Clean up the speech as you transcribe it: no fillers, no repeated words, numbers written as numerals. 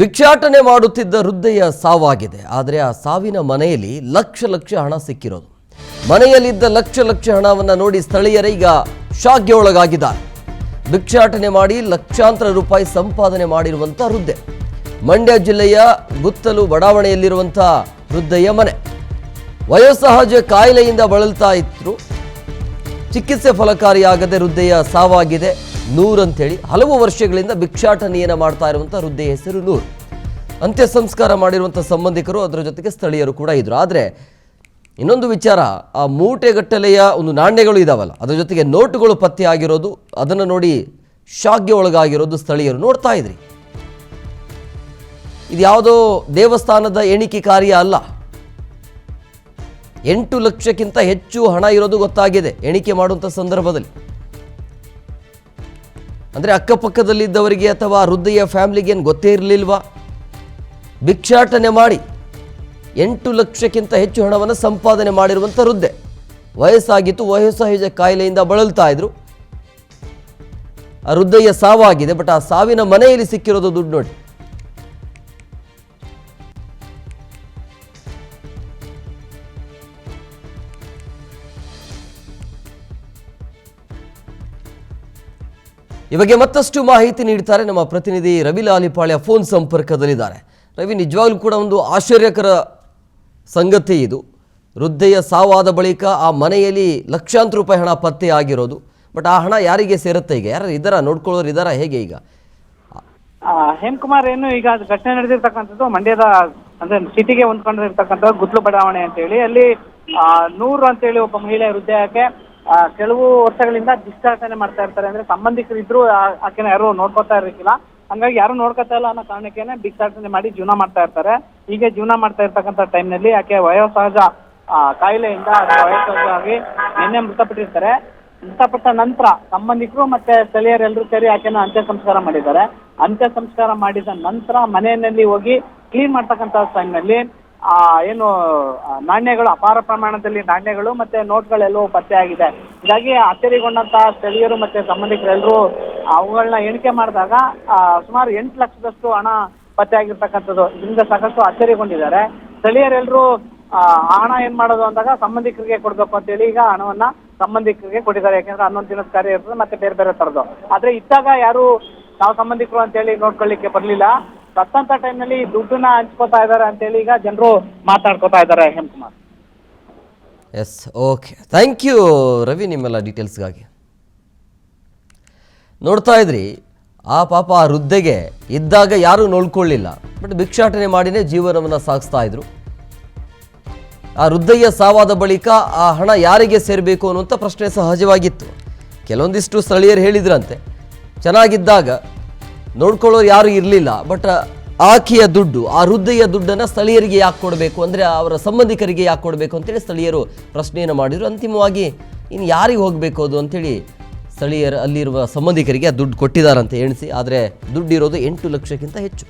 ಭಿಕ್ಷಾಟನೆ ಮಾಡುತ್ತಿದ್ದ ವೃದ್ಧೆಯ ಸಾವಾಗಿದೆ. ಆದರೆ ಆ ಸಾವಿನ ಮನೆಯಲ್ಲಿ ಲಕ್ಷ ಲಕ್ಷ ಹಣ ಸಿಕ್ಕಿರೋದು. ಮನೆಯಲ್ಲಿದ್ದ ಲಕ್ಷ ಲಕ್ಷ ಹಣವನ್ನು ನೋಡಿ ಸ್ಥಳೀಯರೇ ಈಗ ಶಾಕ್ಗೆ ಒಳಗಾಗಿದ್ದಾರೆ. ಭಿಕ್ಷಾಟನೆ ಮಾಡಿ ಲಕ್ಷಾಂತರ ರೂಪಾಯಿ ಸಂಪಾದನೆ ಮಾಡಿರುವಂಥ ವೃದ್ಧೆ. ಮಂಡ್ಯ ಜಿಲ್ಲೆಯ ಗುತ್ತಲು ಬಡಾವಣೆಯಲ್ಲಿರುವಂಥ ವೃದ್ಧೆಯ ಮನೆ. ವಯೋಸಹಜ ಕಾಯಿಲೆಯಿಂದ ಬಳಲ್ತಾ ಇದ್ರು. ಚಿಕಿತ್ಸೆ ಫಲಕಾರಿಯಾಗದೆ ವೃದ್ಧೆಯ ಸಾವಾಗಿದೆ. ನೂರ್ ಅಂತೇಳಿ ಹಲವು ವರ್ಷಗಳಿಂದ ಭಿಕ್ಷಾಟನೆಯನ್ನು ಮಾಡ್ತಾ ಇರುವಂಥ ವೃದ್ಧೆಯ ಹೆಸರು ನೂರ್. ಅಂತ್ಯ ಸಂಸ್ಕಾರ ಮಾಡಿರುವಂಥ ಸಂಬಂಧಿಕರು ಅದರ ಜೊತೆಗೆ ಸ್ಥಳೀಯರು ಕೂಡ ಇದ್ರು. ಆದರೆ ಇನ್ನೊಂದು ವಿಚಾರ, ಆ ಮೂಟೆಗಟ್ಟಲೆಯ ಒಂದು ನಾಣ್ಯಗಳು ಇದಾವಲ್ಲ, ಅದರ ಜೊತೆಗೆ ನೋಟುಗಳು ಪತ್ತೆ ಆಗಿರೋದು, ಅದನ್ನು ನೋಡಿ ಶಾಕ್ಗೆ ಒಳಗಾಗಿರೋದು ಸ್ಥಳೀಯರು ನೋಡ್ತಾ ಇದ್ರಿ. ಇದು ಯಾವುದೋ ದೇವಸ್ಥಾನದ ಎಣಿಕೆ ಕಾರ್ಯ ಅಲ್ಲ. 8 ಲಕ್ಷಕ್ಕಿಂತ ಹೆಚ್ಚು ಹಣ ಇರೋದು ಗೊತ್ತಾಗಿದೆ ಎಣಿಕೆ ಮಾಡುವಂಥ ಸಂದರ್ಭದಲ್ಲಿ. ಅಂದರೆ ಅಕ್ಕಪಕ್ಕದಲ್ಲಿದ್ದವರಿಗೆ ಅಥವಾ ವೃದ್ಧೆಯ ಫ್ಯಾಮಿಲಿಗೆ ಏನು ಗೊತ್ತೇ ಇರಲಿಲ್ವಾ? ಭಿಕ್ಷಾಟನೆ ಮಾಡಿ 8 ಲಕ್ಷಕ್ಕಿಂತ ಹೆಚ್ಚು ಹಣವನ್ನು ಸಂಪಾದನೆ ಮಾಡಿರುವಂಥ ವೃದ್ಧೆ. ವಯಸ್ಸಾಗಿತ್ತು, ವಯೋಸಹಜ ಕಾಯಿಲೆಯಿಂದ ಬಳಲ್ತಾ ಇದ್ರು. ಆ ವೃದ್ಧೆಯ ಸಾವಾಗಿದೆ. ಬಟ್ ಆ ಸಾವಿನ ಮನೆಯಲ್ಲಿ ಸಿಕ್ಕಿರೋದು ದುಡ್ಡು ನೋಡಿ. ಈ ಬಗ್ಗೆ ಮತ್ತಷ್ಟು ಮಾಹಿತಿ ನೀಡ್ತಾರೆ ನಮ್ಮ ಪ್ರತಿನಿಧಿ ರವಿ ಲಾಲಿಪಾಳ್ಯ ಫೋನ್ ಸಂಪರ್ಕದಲ್ಲಿದ್ದಾರೆ. ರವಿ, ನಿಜವಾಗ್ಲೂ ಕೂಡ ಒಂದು ಆಶ್ಚರ್ಯಕರ ಸಂಗತಿ ಇದು. ವೃದ್ಧೆಯ ಸಾವಾದ ಬಳಿಕ ಆ ಮನೆಯಲ್ಲಿ ಲಕ್ಷಾಂತರ ರೂಪಾಯಿ ಹಣ ಪತ್ತೆ ಆಗಿರೋದು. ಬಟ್ ಆ ಹಣ ಯಾರಿಗೆ ಸೇರುತ್ತೆ? ಈಗ ಯಾರು ಇದ್ದಾರಾ, ನೋಡ್ಕೊಳ್ಳೋರು ಇದ್ದಾರಾ, ಹೇಗೆ ಈಗ? ಹೇಮಕುಮಾರ್, ಏನು ಈಗ ಘಟನೆ ನಡೆದಿರ್ತಕ್ಕಂಥದ್ದು ಮಂಡ್ಯದ ಅಂದ್ರೆ ಸಿಟಿಗೆ ಹೊಂದ್ಕೊಂಡಿರ್ತಕ್ಕಂಥ ಗುತ್ಲು ಬಡಾವಣೆ ಅಂತೇಳಿ. ಅಲ್ಲಿ ನೂರು ಅಂತೇಳಿ ಒಬ್ಬ ಮಹಿಳೆ ವೃದ್ಧೆಯಕ್ಕೆ ಕೆಲವು ವರ್ಷಗಳಿಂದ ಭಿಕ್ಷಾಟನೆ ಮಾಡ್ತಾ ಇರ್ತಾರೆ. ಅಂದ್ರೆ ಸಂಬಂಧಿಕರು ಇದ್ರು, ಆಕೆನ ಯಾರು ನೋಡ್ಕೊತಾ ಇರಲಿಕ್ಕಿಲ್ಲ. ಹಂಗಾಗಿ ಯಾರು ನೋಡ್ಕೊತಾ ಇಲ್ಲ ಅನ್ನೋ ಕಾರಣಕ್ಕೇನೆ ಭಿಕ್ಷಾಟನೆ ಮಾಡಿ ಜೀವನ ಮಾಡ್ತಾ ಇರ್ತಾರೆ. ಹೀಗೆ ಜೀವನ ಮಾಡ್ತಾ ಇರ್ತಕ್ಕಂಥ ಟೈಮ್ನಲ್ಲಿ ಆಕೆ ವಯೋಸಹಜ ಕಾಯಿಲೆಯಿಂದ ವಯೋಸಹಜವಾಗಿ ನಿನ್ನೆ ಮೃತಪಟ್ಟಿರ್ತಾರೆ. ಮೃತಪಟ್ಟ ನಂತರ ಸಂಬಂಧಿಕರು ಮತ್ತೆ ಸ್ಥಳೀಯರೆಲ್ಲರೂ ಸೇರಿ ಆಕೆನ ಅಂತ್ಯ ಸಂಸ್ಕಾರ ಮಾಡಿದ್ದಾರೆ. ಅಂತ್ಯ ಸಂಸ್ಕಾರ ಮಾಡಿದ ನಂತರ ಮನೆಯಲ್ಲಿ ಹೋಗಿ ಕ್ಲೀನ್ ಮಾಡ್ತಕ್ಕಂಥ ಟೈಮ್ನಲ್ಲಿ ಏನು ನಾಣ್ಯಗಳು, ಅಪಾರ ಪ್ರಮಾಣದಲ್ಲಿ ನಾಣ್ಯಗಳು ಮತ್ತೆ ನೋಟ್ಗಳೆಲ್ಲವೂ ಪತ್ತೆ ಆಗಿದೆ. ಹೀಗಾಗಿ ಅಚ್ಚರಿಗೊಂಡಂತಹ ಸ್ಥಳೀಯರು ಮತ್ತೆ ಸಂಬಂಧಿಕರೆಲ್ಲರೂ ಅವುಗಳನ್ನ ಎಣಿಕೆ ಮಾಡಿದಾಗ ಸುಮಾರು 8 ಲಕ್ಷದಷ್ಟು ಹಣ ಪತ್ತೆ ಆಗಿರ್ತಕ್ಕಂಥದ್ದು. ಇದರಿಂದ ಸಾಕಷ್ಟು ಅಚ್ಚರಿಗೊಂಡಿದ್ದಾರೆ ಸ್ಥಳೀಯರೆಲ್ಲರೂ. ಹಣ ಏನ್ ಮಾಡೋದು ಅಂದಾಗ ಸಂಬಂಧಿಕರಿಗೆ ಕೊಡ್ಬೇಕು ಅಂತೇಳಿ ಈಗ ಹಣವನ್ನ ಸಂಬಂಧಿಕರಿಗೆ ಕೊಟ್ಟಿದ್ದಾರೆ. ಯಾಕೆಂದ್ರೆ 11 ದಿನದ ಕಾರ್ಯ ಇರ್ತದೆ, ಮತ್ತೆ ಬೇರೆ ಬೇರೆ ತರದ್ದು. ಆದ್ರೆ ಇದ್ದಾಗ ಯಾರು ನಾವು ಸಂಬಂಧಿಕರು ಅಂತೇಳಿ ನೋಡ್ಕೊಳ್ಳಿಕ್ಕೆ ಬರ್ಲಿಲ್ಲ. ಸತ್ತಂತ ಟೈಮ್ನಲ್ಲಿ ದುಡ್ಡನ್ನ ಹಂಚ್ಕೋತಾ ಇದ್ದಾರೆ ಅಂತೇಳಿ ಈಗ ಜನರು ಮಾತಾಡ್ಕೋತಾ ಇದ್ದಾರೆ. Hemakumar, yes, okay, thank you Ravi ನಿಮ್ಮೆಲ್ಲ ಡೀಟೇಲ್ಸ್ಗಾಗಿ. ನೋಡ್ತಾ ಇದ್ರಿ, ಆ ಪಾಪ ಆ ವೃದ್ಧೆಗೆ ಇದ್ದಾಗ ಯಾರೂ ನೋಡ್ಕೊಳ್ಳಿಲ್ಲ. ಬಟ್ ಭಿಕ್ಷಾಟನೆ ಮಾಡಿನೇ ಜೀವನವನ್ನು ಸಾಗಿಸ್ತಾ ಇದ್ರು. ಆ ವೃದ್ಧೆಯ ಸಾವಾದ ಬಳಿಕ ಆ ಹಣ ಯಾರಿಗೆ ಸೇರಬೇಕು ಅನ್ನುವಂಥ ಪ್ರಶ್ನೆ ಸಹಜವಾಗಿತ್ತು. ಕೆಲವೊಂದಿಷ್ಟು ಸ್ಥಳೀಯರು ಹೇಳಿದ್ರಂತೆ, ಚೆನ್ನಾಗಿದ್ದಾಗ ನೋಡ್ಕೊಳ್ಳೋರು ಯಾರು ಇರಲಿಲ್ಲ. ಬಟ್ ಆಕೆಯ ದುಡ್ಡು, ಆ ವೃದ್ಧೆಯ ದುಡ್ಡನ್ನು ಸ್ಥಳೀಯರಿಗೆ ಯಾಕೆ ಕೊಡಬೇಕು, ಅಂದರೆ ಅವರ ಸಂಬಂಧಿಕರಿಗೆ ಯಾಕೆ ಕೊಡಬೇಕು ಅಂತೇಳಿ ಸ್ಥಳೀಯರು ಪ್ರಶ್ನೆಯನ್ನು ಮಾಡಿದರು. ಅಂತಿಮವಾಗಿ ಇನ್ನು ಯಾರಿಗೆ ಹೋಗಬೇಕು ಅದು ಅಂತೇಳಿ ಸ್ಥಳೀಯರು ಅಲ್ಲಿರುವ ಸಂಬಂಧಿಕರಿಗೆ ಆ ದುಡ್ಡು ಕೊಟ್ಟಿದ್ದಾರಂತೆ ಎಣಿಸಿ. ಆದರೆ ದುಡ್ಡಿರೋದು 8 ಲಕ್ಷಕ್ಕಿಂತ ಹೆಚ್ಚು.